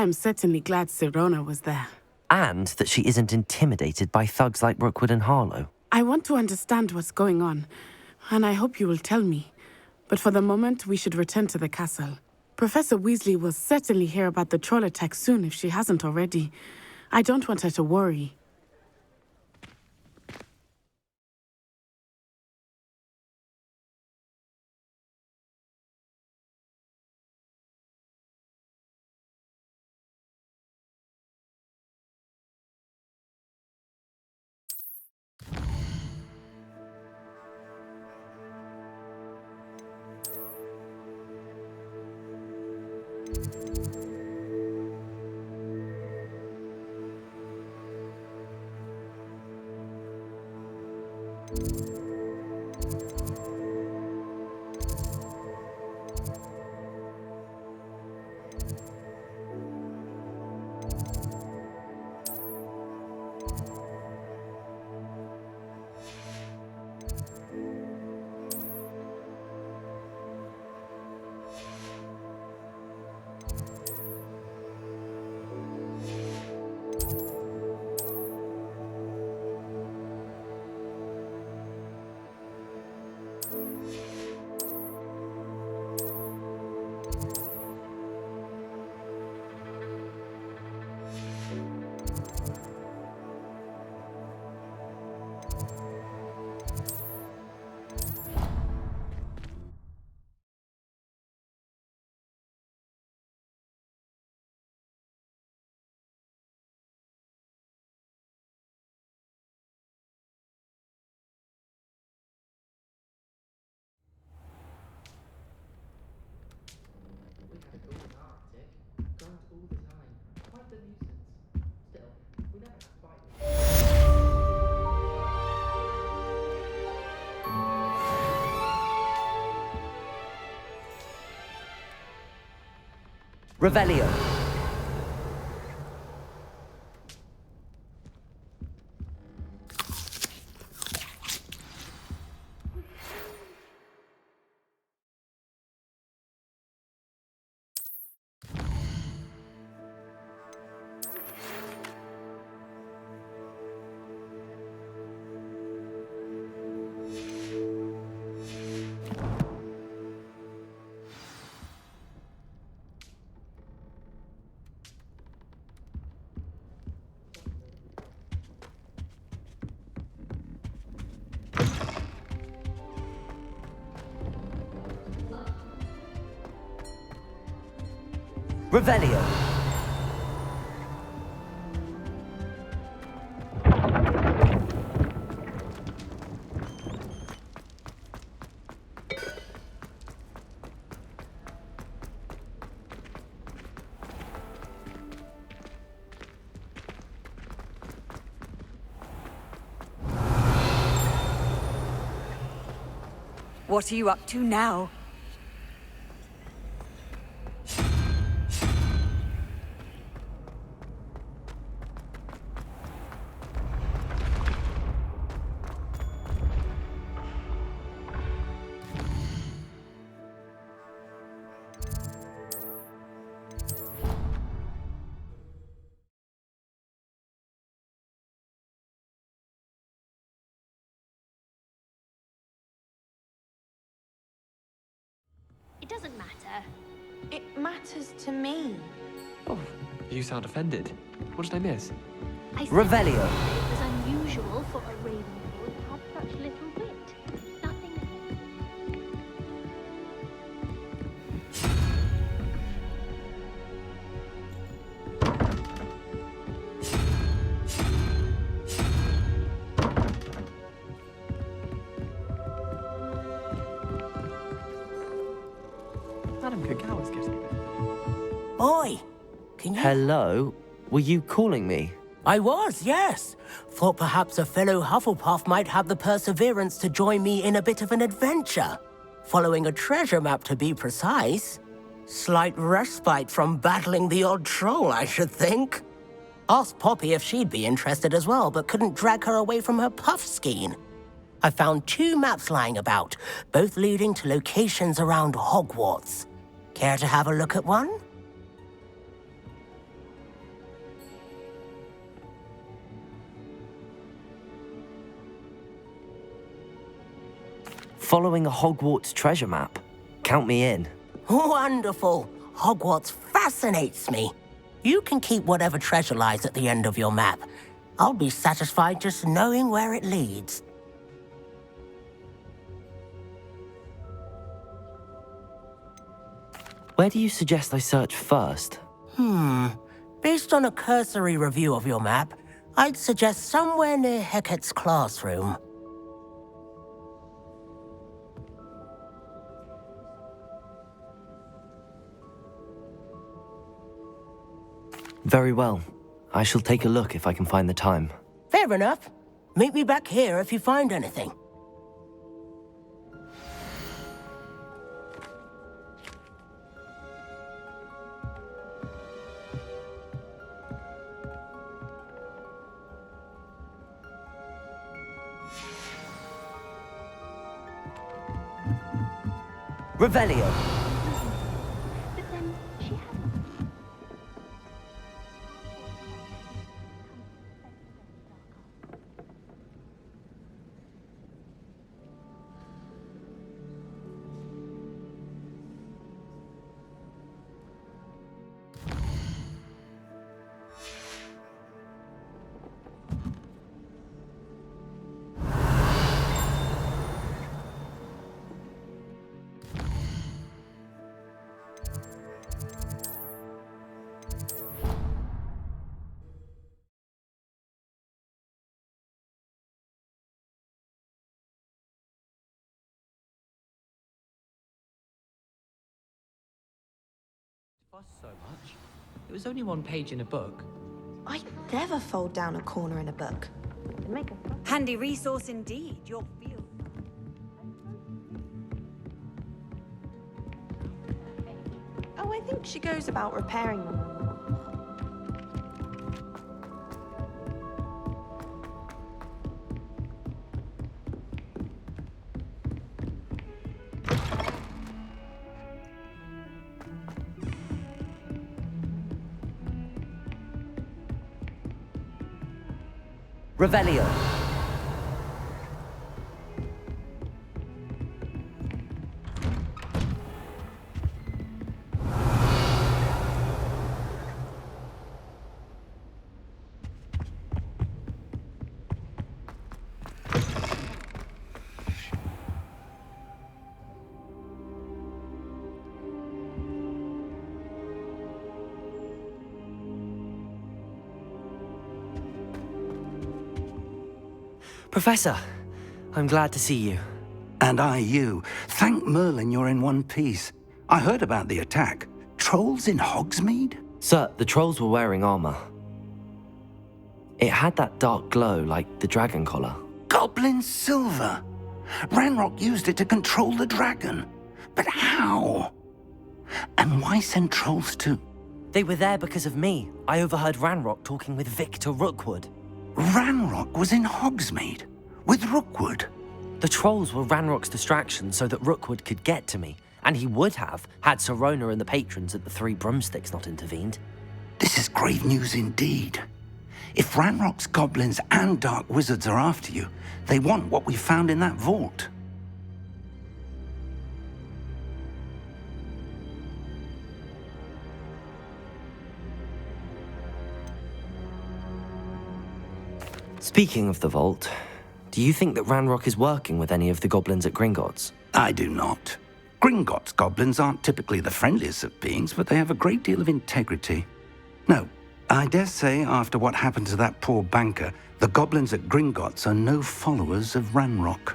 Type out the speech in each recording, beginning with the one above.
I am certainly glad Sirona was there. And that she isn't intimidated by thugs like Rookwood and Harlow. I want to understand what's going on, and I hope you will tell me. But for the moment, we should return to the castle. Professor Weasley will certainly hear about the troll attack soon if she hasn't already. I don't want her to worry. Revelio. Revelio. What are you up to now? It doesn't matter. It matters to me. Oh, you sound offended. What did I miss? I said Revelio. it was unusual for a Ravenclaw to have such little wit. Nothing. Madam Kagawa's getting a bit... Boy, can you... Hello? Were you calling me? I was, yes. Thought perhaps a fellow Hufflepuff might have the perseverance to join me in a bit of an adventure. Following a treasure map, to be precise. Slight respite from battling the odd troll, I should think. Asked Poppy if she'd be interested as well, but couldn't drag her away from her puff skein. I found 2 maps lying about, both leading to locations around Hogwarts. Care to have a look at one? Following a Hogwarts treasure map. Count me in. Wonderful. Hogwarts fascinates me. You can keep whatever treasure lies at the end of your map. I'll be satisfied just knowing where it leads. Where do you suggest I search first? Based on a cursory review of your map, I'd suggest somewhere near Hecat's classroom. Very well. I shall take a look if I can find the time. Fair enough. Meet me back here if you find anything. Revelio. But then she has Fuss so much. It was only one page in a book. I'd never fold down a corner in a book. It'd make a fuss. Handy resource indeed, your field. Oh, I think she goes about repairing them. Revelio. Professor, I'm glad to see you. And I you. Thank Merlin you're in one piece. I heard about the attack. Trolls in Hogsmeade? Sir, the trolls were wearing armor. It had that dark glow like the dragon collar. Goblin silver! Ranrock used it to control the dragon. But how? And why send trolls too? They were there because of me. I overheard Ranrock talking with Victor Rookwood. Ranrock was in Hogsmeade? With Rookwood? The trolls were Ranrock's distraction so that Rookwood could get to me, and he would have had Sirona and the patrons at the Three Broomsticks not intervened. This is grave news indeed. If Ranrock's goblins and dark wizards are after you, they want what we found in that vault. Speaking of the vault, do you think that Ranrock is working with any of the goblins at Gringotts? I do not. Gringotts goblins aren't typically the friendliest of beings, but they have a great deal of integrity. No, I dare say after what happened to that poor banker, the goblins at Gringotts are no followers of Ranrock.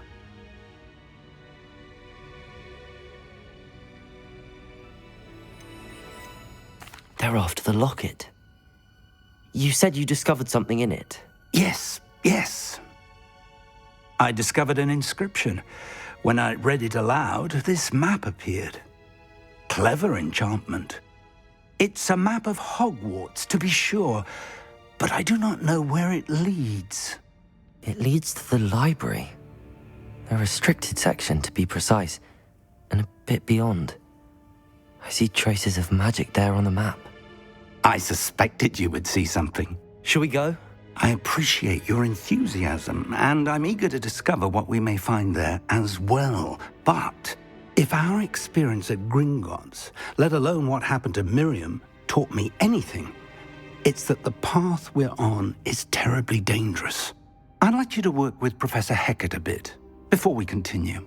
They're after the locket. You said you discovered something in it. Yes. I discovered an inscription. When I read it aloud, this map appeared. Clever enchantment. It's a map of Hogwarts, to be sure, but I do not know where it leads. It leads to the library. A restricted section, to be precise, and a bit beyond. I see traces of magic there on the map. I suspected you would see something. Shall we go? I appreciate your enthusiasm, and I'm eager to discover what we may find there as well. But if our experience at Gringotts, let alone what happened to Miriam, taught me anything, it's that the path we're on is terribly dangerous. I'd like you to work with Professor Hecat a bit before we continue.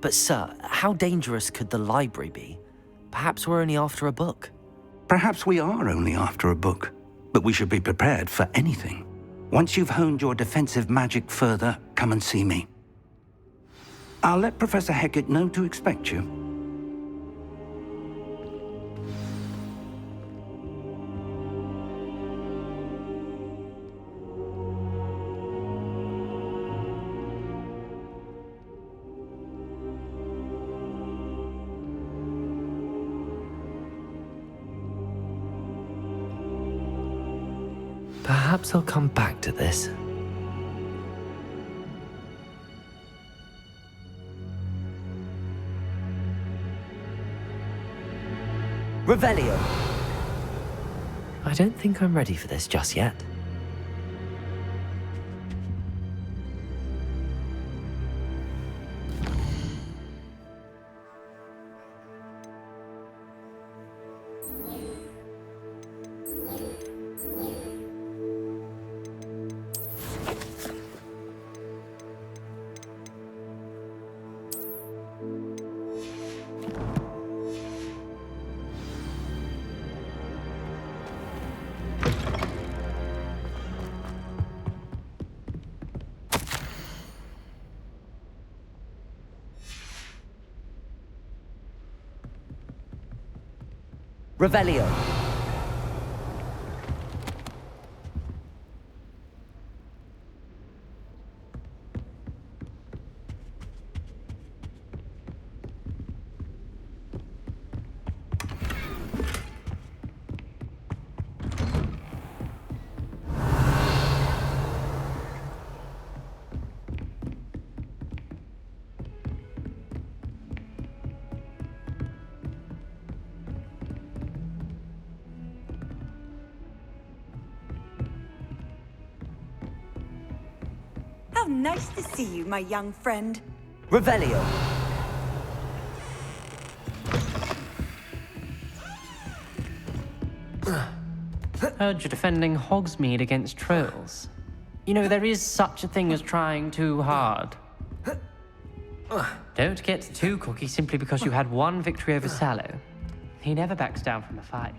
But sir, how dangerous could the library be? Perhaps we're only after a book. Perhaps we are only after a book, but we should be prepared for anything. Once you've honed your defensive magic further, come and see me. I'll let Professor Hecat know to expect you. Perhaps I'll come back to this. Revelio! I don't think I'm ready for this just yet. Revelio. How nice to see you, my young friend. Revelio. Heard you're defending Hogsmeade against trolls. You know, there is such a thing as trying too hard. Don't get too cocky simply because you had one victory over Sallow. He never backs down from a fight.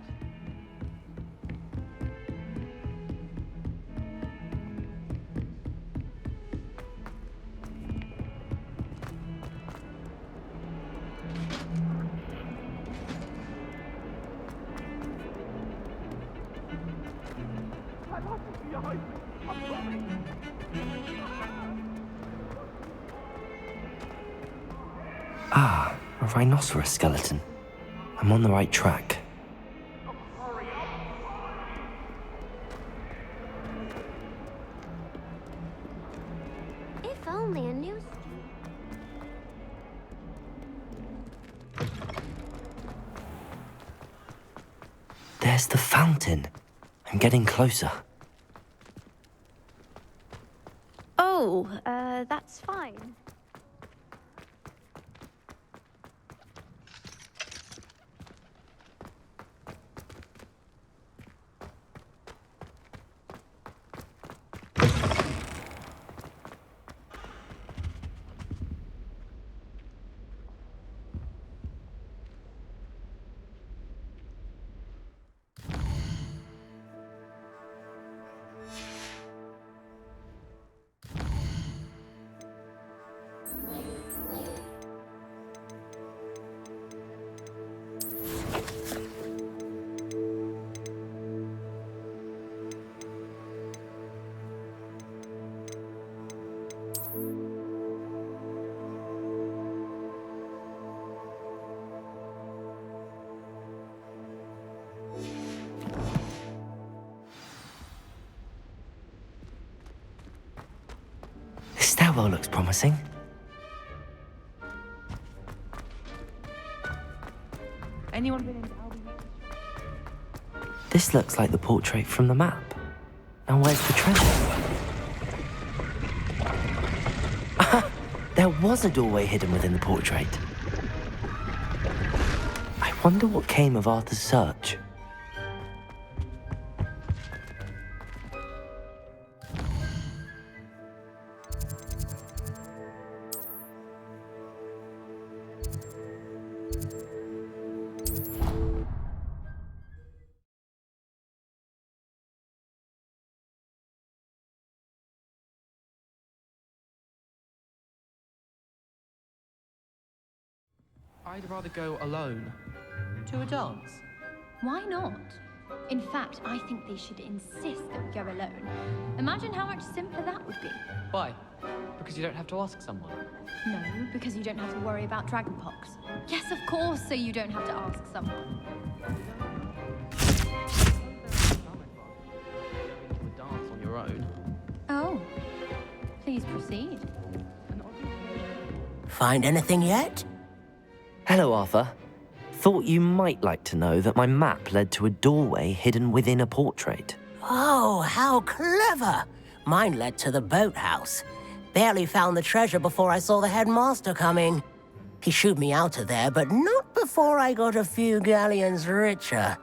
Ah, a rhinoceros skeleton. I'm on the right track. If only a new... There's the fountain. I'm getting closer. Oh, that's fine. This stairwell looks promising. Anyone been in Albion? This looks like the portrait from the map. And where's the treasure? There was a doorway hidden within the portrait. I wonder what came of Arthur's search. I'd rather go alone. To a dance? Why not? In fact, I think they should insist that we go alone. Imagine how much simpler that would be. Why? Because you don't have to ask someone. No, because you don't have to worry about dragonpox. Yes, of course, so you don't have to ask someone. To a dance on your own. Oh, please proceed. Find anything yet? Hello, Arthur. Thought you might like to know that my map led to a doorway hidden within a portrait. Oh, how clever! Mine led to the boathouse. Barely found the treasure before I saw the headmaster coming. He shooed me out of there, but not before I got a few galleons richer.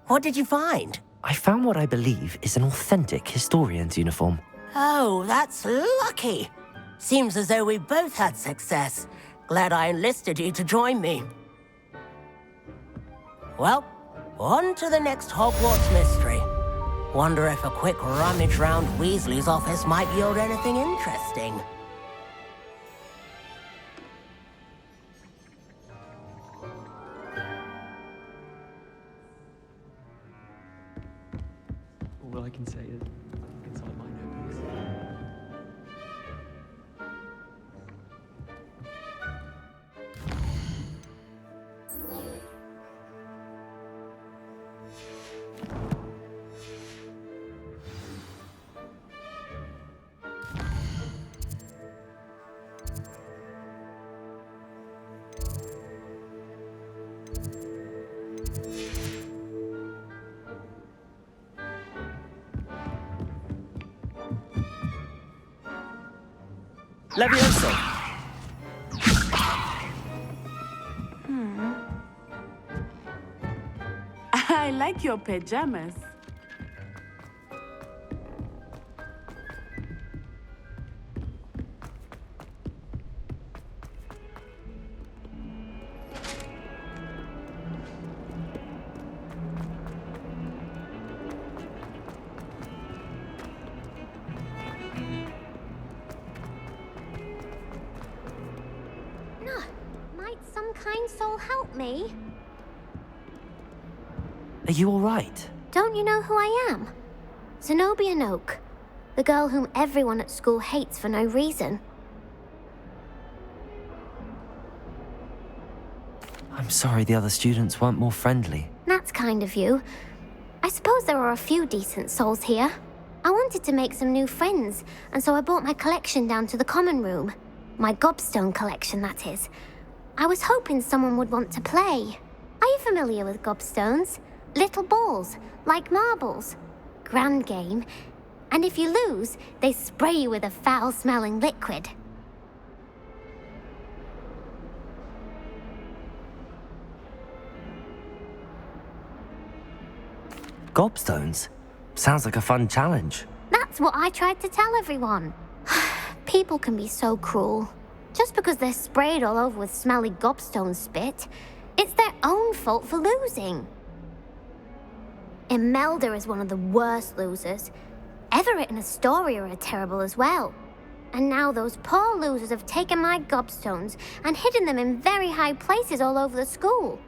What did you find? I found what I believe is an authentic historian's uniform. Oh, that's lucky. Seems as though we both had success. Glad I enlisted you to join me. Well, on to the next Hogwarts mystery. Wonder if a quick rummage round Weasley's office might yield anything interesting. All I can say is, inside my notebooks. Levioso! I like your pajamas. No, might some kind soul help me? Are you all right? Don't you know who I am? Zenobia Noak, the girl whom everyone at school hates for no reason. I'm sorry the other students weren't more friendly. That's kind of you. I suppose there are a few decent souls here. I wanted to make some new friends, and so I brought my collection down to the common room. My gobstone collection, that is. I was hoping someone would want to play. Are you familiar with gobstones? Little balls, like marbles. Grand game. And if you lose, they spray you with a foul-smelling liquid. Gobstones? Sounds like a fun challenge. That's what I tried to tell everyone. People can be so cruel. Just because they're sprayed all over with smelly gobstone spit, it's their own fault for losing. Imelda is one of the worst losers. Everett and Astoria are terrible as well. And now those poor losers have taken my gobstones and hidden them in very high places all over the school.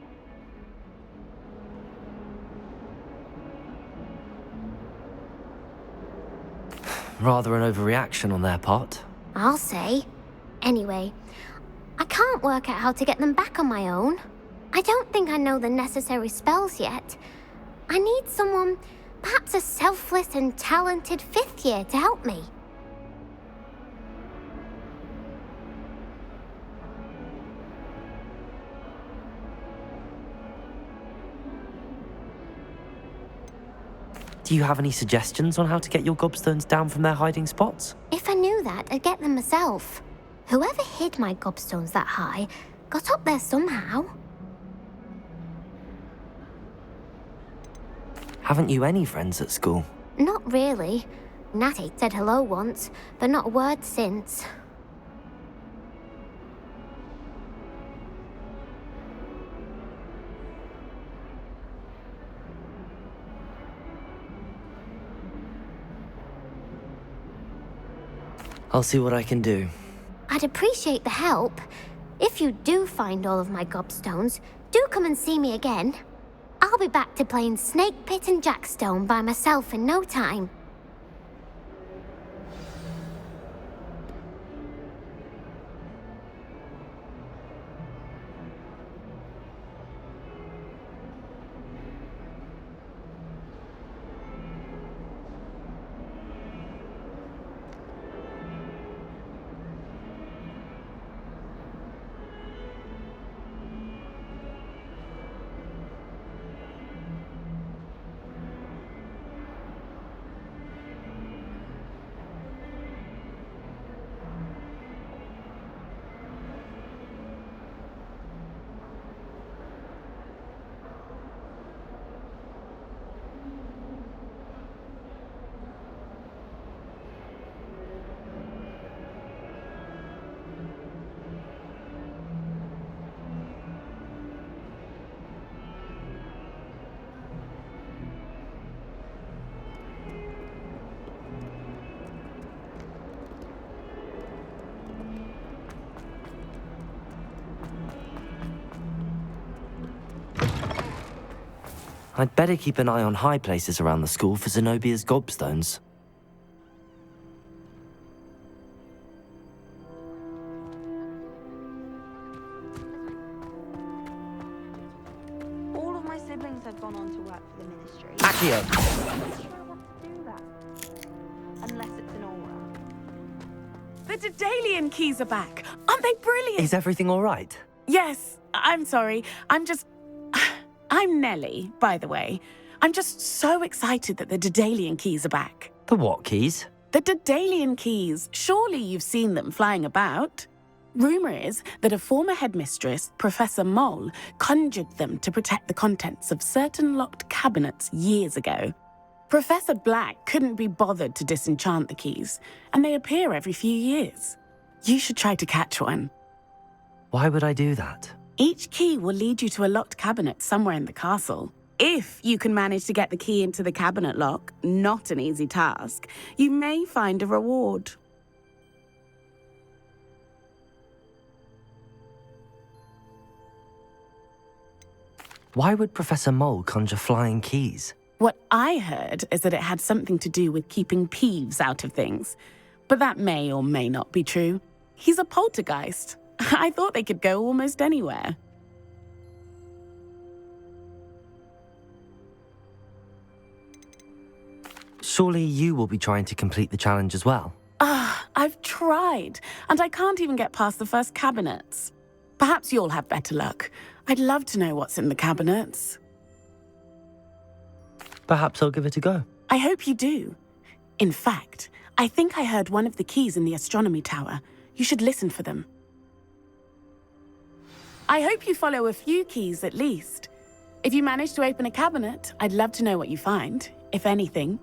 Rather an overreaction on their part. I'll say. Anyway, I can't work out how to get them back on my own. I don't think I know the necessary spells yet. I need someone, perhaps a selfless and talented fifth year to help me. Do you have any suggestions on how to get your gobstones down from their hiding spots? If I knew that, I'd get them myself. Whoever hid my gobstones that high got up there somehow. Haven't you any friends at school? Not really. Natty said hello once, but not a word since. I'll see what I can do. I'd appreciate the help. If you do find all of my gobstones, do come and see me again. I'll be back to playing Snake Pit and Jackstone by myself in no time. I'd better keep an eye on high places around the school for Zenobia's gobstones. All of my siblings have gone on to work for the ministry. Accio! I'm not sure I want to do that. Unless it's an aura. The Daedalian keys are back. Aren't they brilliant? Is everything all right? Yes, I'm sorry. I'm Nellie, by the way. I'm just so excited that the Daedalian keys are back. The what keys? The Daedalian keys. Surely you've seen them flying about. Rumour is that a former headmistress, Professor Mole, conjured them to protect the contents of certain locked cabinets years ago. Professor Black couldn't be bothered to disenchant the keys, and they appear every few years. You should try to catch one. Why would I do that? Each key will lead you to a locked cabinet somewhere in the castle. If you can manage to get the key into the cabinet lock, not an easy task, you may find a reward. Why would Professor Mole conjure flying keys? What I heard is that it had something to do with keeping Peeves out of things. But that may or may not be true. He's a poltergeist. I thought they could go almost anywhere. Surely you will be trying to complete the challenge as well. I've tried, and I can't even get past the first cabinets. Perhaps you'll have better luck. I'd love to know what's in the cabinets. Perhaps I'll give it a go. I hope you do. In fact, I think I heard one of the keys in the astronomy tower. You should listen for them. I hope you follow a few keys at least. If you manage to open a cabinet, I'd love to know what you find, if anything.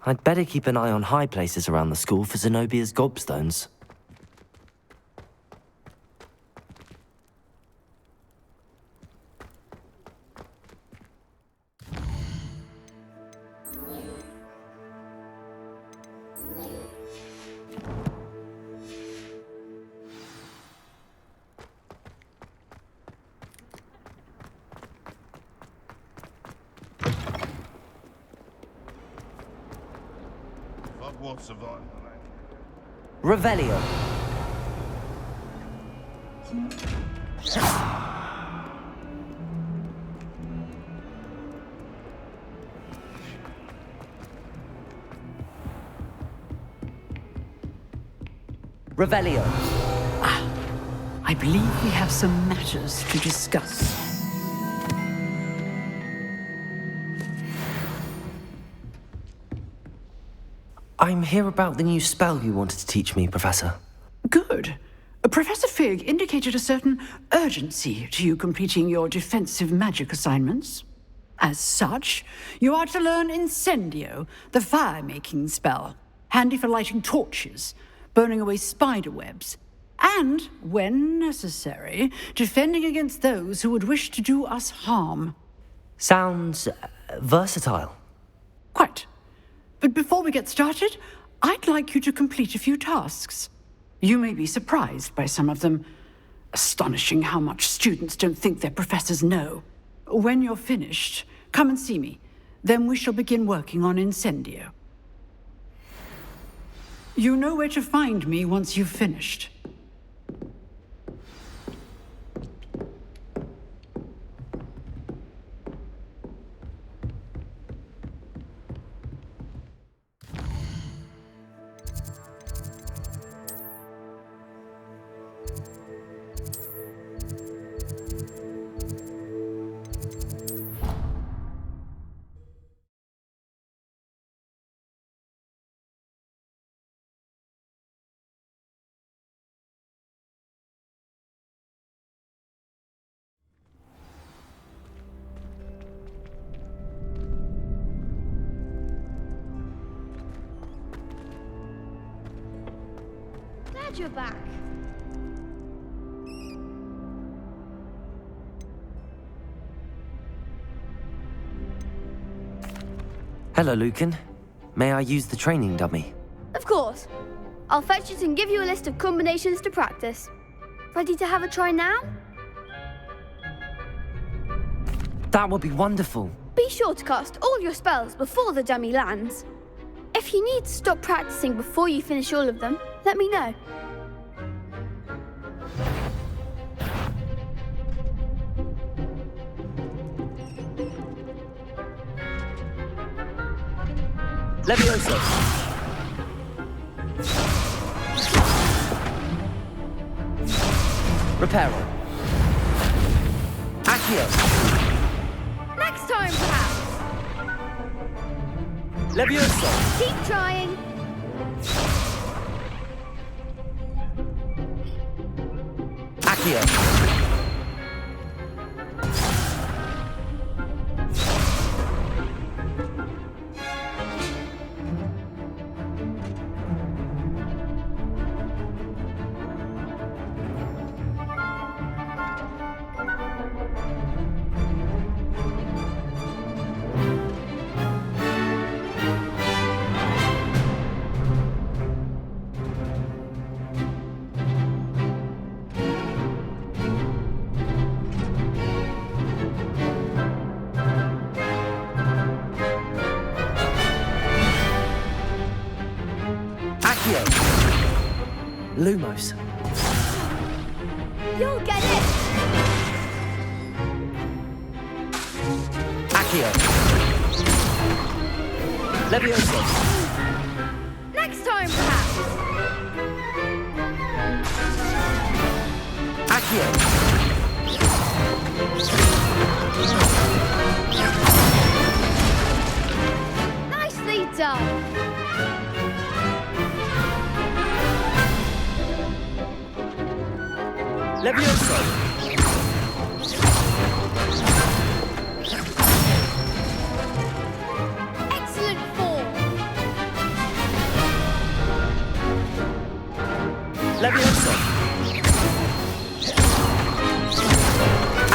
I'd better keep an eye on high places around the school for Zenobia's gobstones. What's of I? Revelio. Revelio. I believe we have some matters to discuss. I'm here about the new spell you wanted to teach me, Professor. Good. Professor Fig indicated a certain urgency to you completing your defensive magic assignments. As such, you are to learn Incendio, the fire-making spell, handy for lighting torches, burning away spider webs, and, when necessary, defending against those who would wish to do us harm. Sounds versatile. Quite. But before we get started, I'd like you to complete a few tasks. You may be surprised by some of them. Astonishing how much students don't think their professors know. When you're finished, come and see me. Then we shall begin working on Incendio. You know where to find me once you've finished. Glad you're back. Hello, Lucan. May I use the training dummy? Of course. I'll fetch it and give you a list of combinations to practice. Ready to have a try now? That would be wonderful. Be sure to cast all your spells before the dummy lands. If you need to stop practicing before you finish all of them, let me know. Levioso. Reparo. Accio. Next time, perhaps. Levioso. Keep trying. Accio. Lumos. You'll get it. Accio. Levioso. Next time, perhaps. Accio. Nicely done. Levioso. Excellent form. Levioso.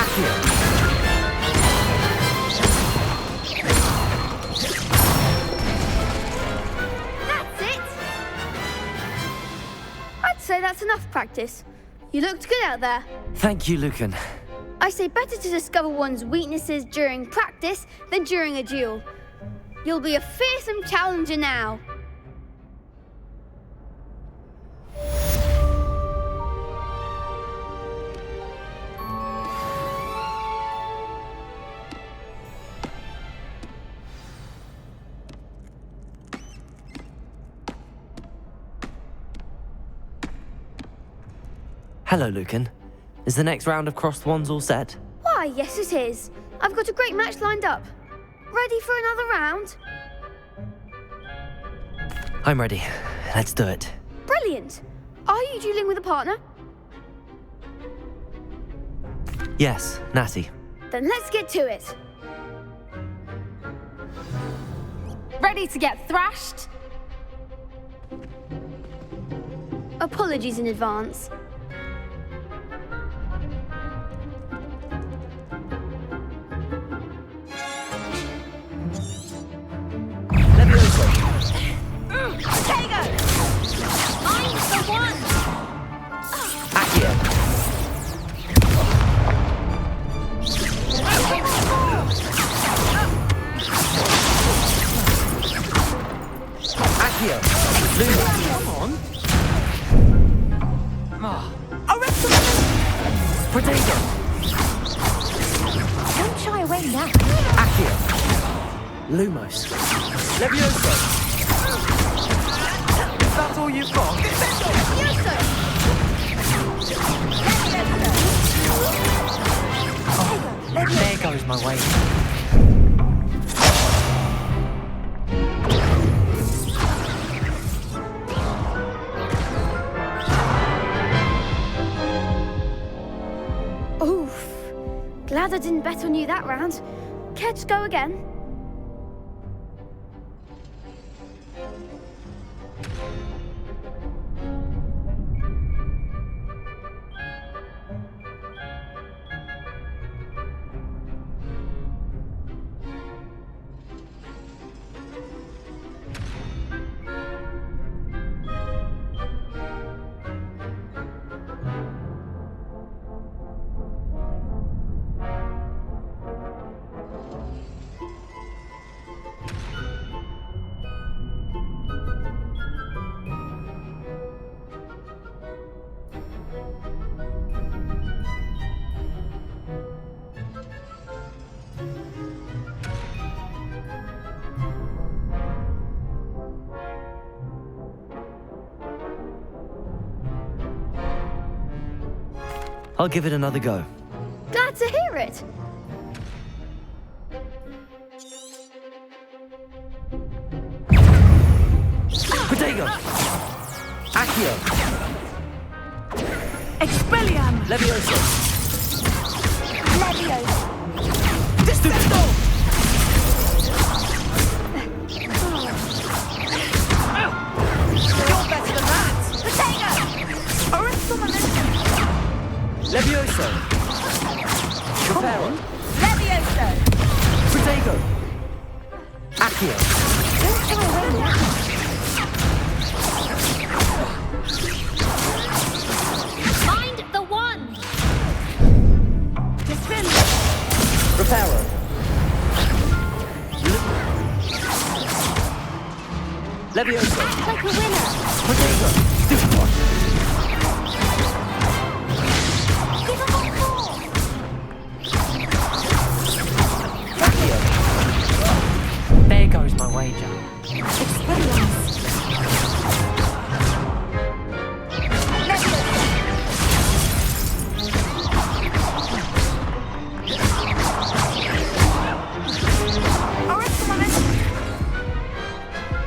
Accio. That's it. I'd say that's enough practice. You looked good out there. Thank you, Lucan. I say better to discover one's weaknesses during practice than during a duel. You'll be a fearsome challenger now. Hello, Lucan. Is the next round of Crossed Wands all set? Why, yes it is. I've got a great match lined up. Ready for another round? I'm ready. Let's do it. Brilliant. Are you dueling with a partner? Yes, Natty. Then let's get to it. Ready to get thrashed? Apologies in advance. Tego! I'm the one! Accio! Accio! Come on! Potato! Don't shy away now. Accio! Lumos! Levioso! That's all you've got? There goes my way. Oof. Glad I didn't bet on you that round. Care to go again? I'll give it another go. Glad to hear it. Potato! Accio! Expelliarm! Levioso! Levioso! Descendo! You're better than that! Potato! Arresto momentum! Levioso! Preparo! Levioso! Potato! Accio! Don't shy away now. Mind the one! Defend! Preparo! Levioso! Act like a winner! Potato! Stupid one! Give them a call! Accio! There goes my wager.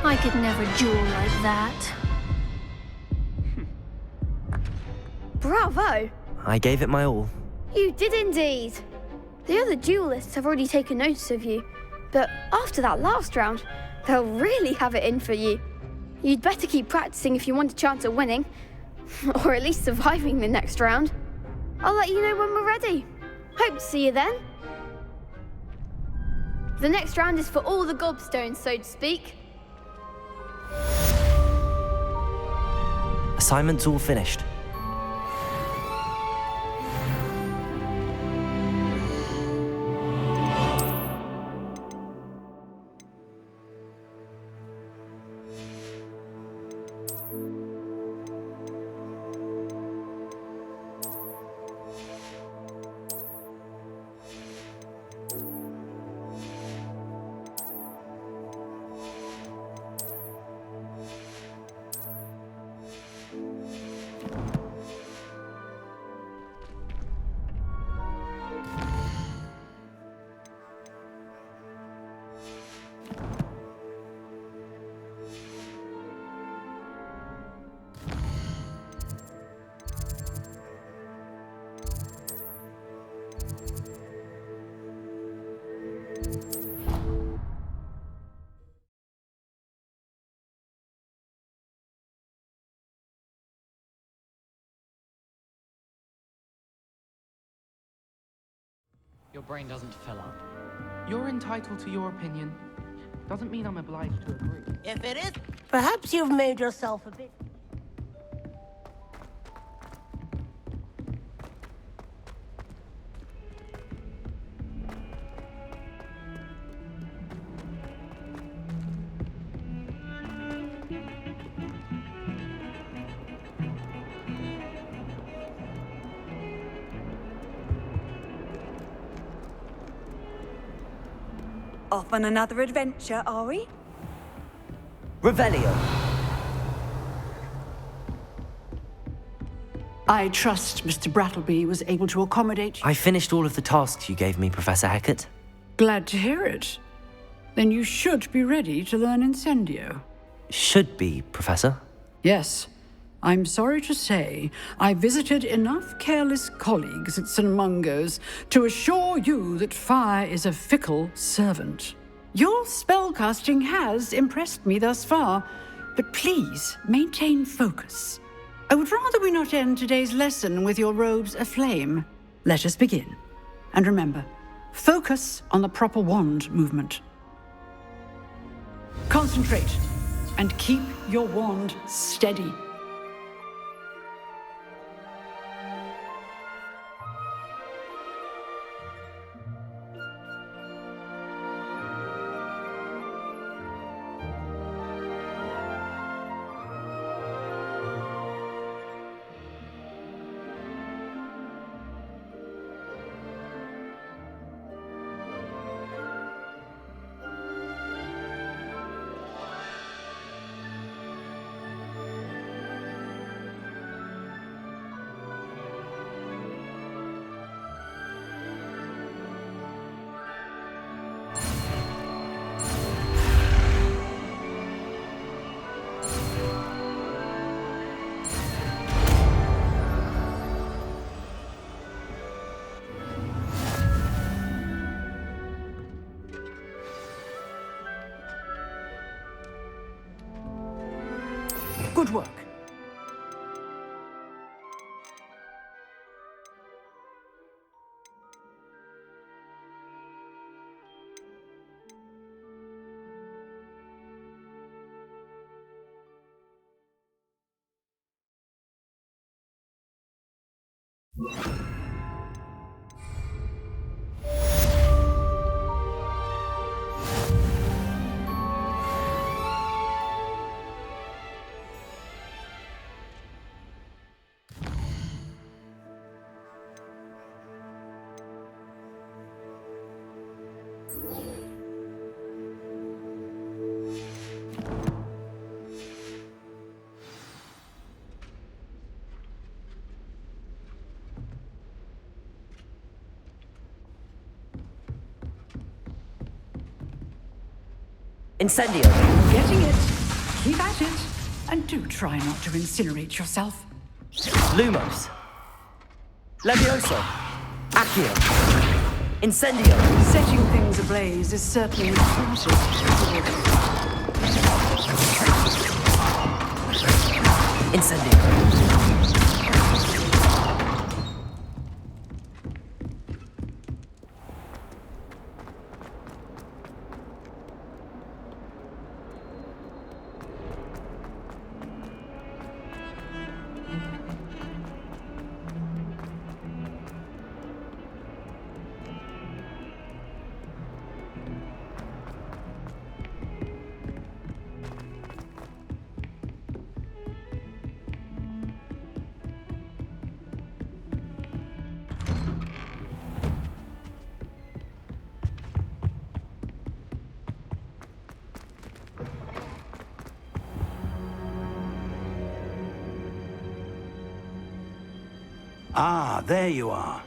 I could never duel like that. Bravo! I gave it my all. You did indeed. The other duelists have already taken notice of you, but after that last round, they'll really have it in for you. You'd better keep practicing if you want a chance at winning, or at least surviving the next round. I'll let you know when we're ready. Hope to see you then. The next round is for all the gobstones, so to speak. Assignment's all finished. Your brain doesn't fill up. You're entitled to your opinion. Doesn't mean I'm obliged to agree. If it is, perhaps you've made yourself a bit... Off on another adventure, are we? Revelio. I trust Mr. Brattleby was able to accommodate you. I finished all of the tasks you gave me, Professor Hecat. Glad to hear it. Then you should be ready to learn Incendio. Should be, Professor. Yes. I'm sorry to say, I visited enough careless colleagues at St. Mungo's to assure you that fire is a fickle servant. Your spellcasting has impressed me thus far, but please maintain focus. I would rather we not end today's lesson with your robes aflame. Let us begin. And remember, focus on the proper wand movement. Concentrate, and keep your wand steady. Good work. Incendio. Getting it. Keep at it. And do try not to incinerate yourself. Lumos. Levioso. Accio. Incendio. Setting things ablaze is certainly important. Incendio. Ah, there you are.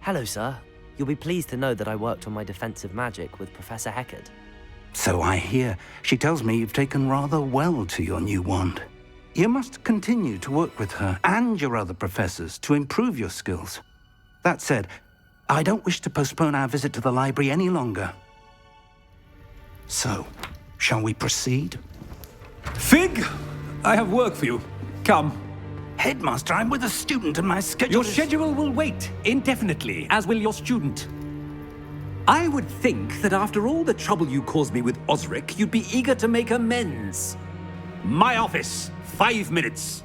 Hello, sir. You'll be pleased to know that I worked on my defensive magic with Professor Hecat. So I hear. She tells me you've taken rather well to your new wand. You must continue to work with her and your other professors to improve your skills. That said, I don't wish to postpone our visit to the library any longer. So, shall we proceed? Fig, I have work for you. Come. Headmaster, I'm with a student and my schedule Your schedule will wait indefinitely, as will your student. I would think that after all the trouble you caused me with Osric, you'd be eager to make amends. My office, 5 minutes.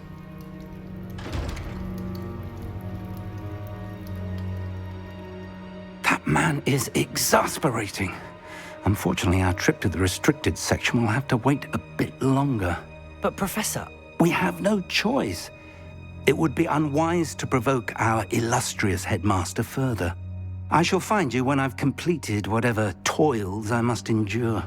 That man is exasperating. Unfortunately, our trip to the restricted section will have to wait a bit longer. But Professor... We have no choice. It would be unwise to provoke our illustrious headmaster further. I shall find you when I've completed whatever toils I must endure.